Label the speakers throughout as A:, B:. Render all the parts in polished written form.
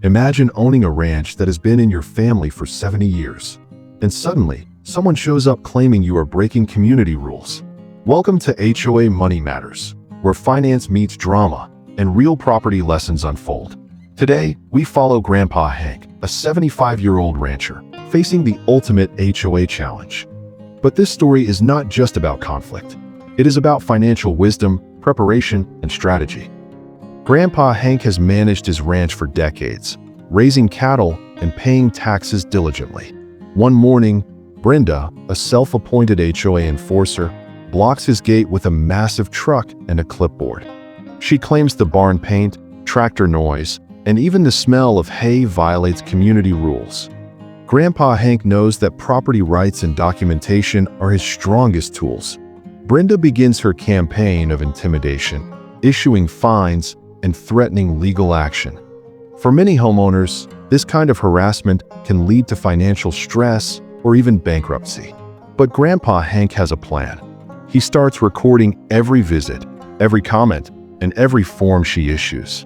A: Imagine owning a ranch that has been in your family for 70 years. And suddenly, someone shows up claiming you are breaking community rules. Welcome to HOA Money Matters, where finance meets drama and real property lessons unfold. Today, we follow Grandpa Hank, a 75-year-old rancher, facing the ultimate HOA challenge. But this story is not just about conflict. It is about financial wisdom, preparation, and strategy. Grandpa Hank has managed his ranch for decades, raising cattle and paying taxes diligently. One morning, Brenda, a self-appointed HOA enforcer, blocks his gate with a massive truck and a clipboard. She claims the barn paint, tractor noise, and even the smell of hay violates community rules. Grandpa Hank knows that property rights and documentation are his strongest tools. Brenda begins her campaign of intimidation, issuing fines and threatening legal action. For many homeowners, this kind of harassment can lead to financial stress or even bankruptcy. But Grandpa Hank has a plan. He starts recording every visit, every comment, and every form she issues.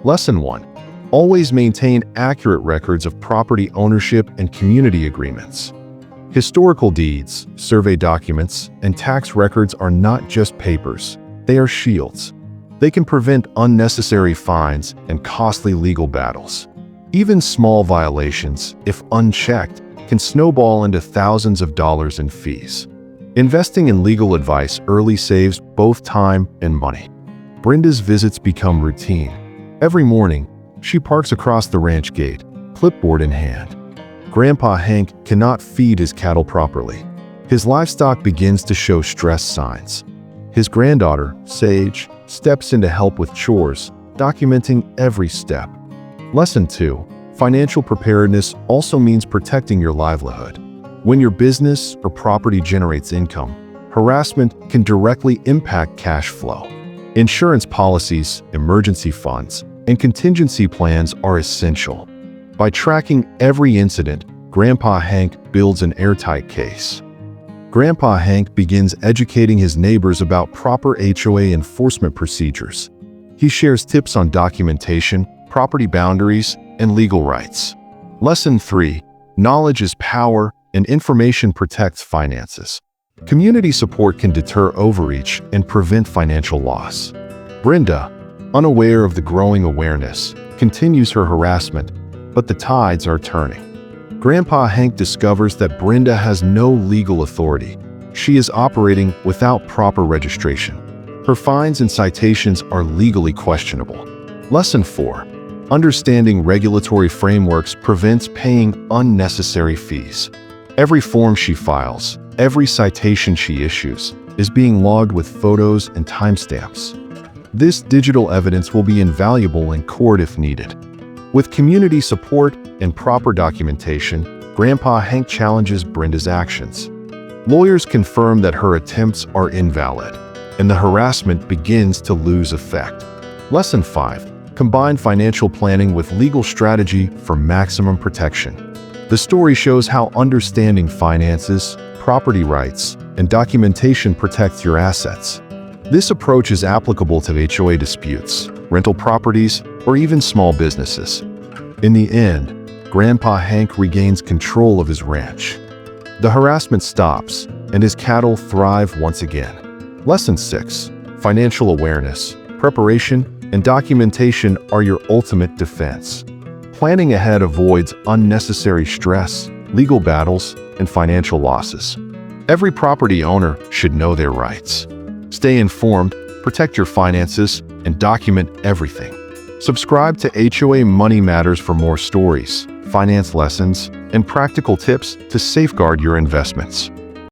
A: Lesson 1. Always maintain accurate records of property ownership and community agreements. Historical deeds, survey documents, and tax records are not just papers, they are shields. They can prevent unnecessary fines and costly legal battles. Even small violations, if unchecked, can snowball into thousands of dollars in fees. Investing in legal advice early saves both time and money. Brenda's visits become routine. Every morning, she parks across the ranch gate, clipboard in hand. Grandpa Hank cannot feed his cattle properly. His livestock begins to show stress signs. His granddaughter, Sage, steps in to help with chores, documenting every step. Lesson 2. Financial preparedness also means protecting your livelihood. When your business or property generates income, harassment can directly impact cash flow. Insurance policies, emergency funds, and contingency plans are essential. By tracking every incident, Grandpa Hank builds an airtight case. Grandpa Hank begins educating his neighbors about proper HOA enforcement procedures. He shares tips on documentation, property boundaries, and legal rights. Lesson 3. Knowledge is power, and information protects finances. Community support can deter overreach and prevent financial loss. Brenda, unaware of the growing awareness, continues her harassment, but the tides are turning. Grandpa Hank discovers that Brenda has no legal authority. She is operating without proper registration. Her fines and citations are legally questionable. Lesson 4. Understanding regulatory frameworks prevents paying unnecessary fees. Every form she files, every citation she issues, is being logged with photos and timestamps. This digital evidence will be invaluable in court if needed. With community support and proper documentation, Grandpa Hank challenges Brenda's actions. Lawyers confirm that her attempts are invalid, and the harassment begins to lose effect. Lesson 5. Combine financial planning with legal strategy for maximum protection. The story shows how understanding finances, property rights, and documentation protects your assets. This approach is applicable to HOA disputes, rental properties, or even small businesses. In the end, Grandpa Hank regains control of his ranch. The harassment stops, and his cattle thrive once again. Lesson 6. Financial awareness, preparation, and documentation are your ultimate defense. Planning ahead avoids unnecessary stress, legal battles, and financial losses. Every property owner should know their rights. Stay informed, protect your finances, and document everything. Subscribe to HOA Money Matters for more stories, finance lessons, and practical tips to safeguard your investments.